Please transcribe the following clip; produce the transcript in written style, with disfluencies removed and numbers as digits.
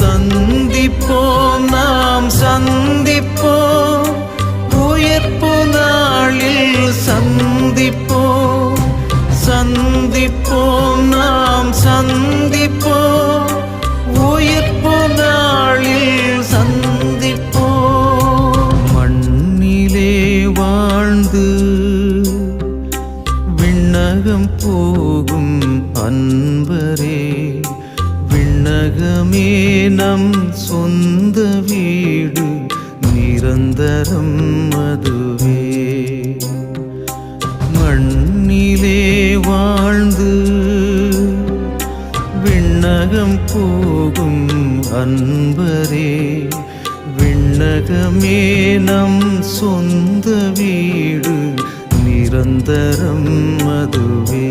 சந்திப்போம் நாம் சந்திப்போம், உயிர்ப்பு நாளில் சந்திப்போம். சந்திப்போம் நாம் சந்திப்போம், உயிர்ப்பு நாளில் சந்திப்போம். மண்ணிலே வாழ்ந்து விண்ணகம் போகும் அன்பரே, விண்ணகமே நம் சொந்த வீடு, நிரந்தரம் அதுவே. மண்ணிலே வாழ்ந்து விண்ணகம் போகும் அன்பரே, விண்ணகமே நம் சொந்த வீடு, நிரந்தரம் அதுவே.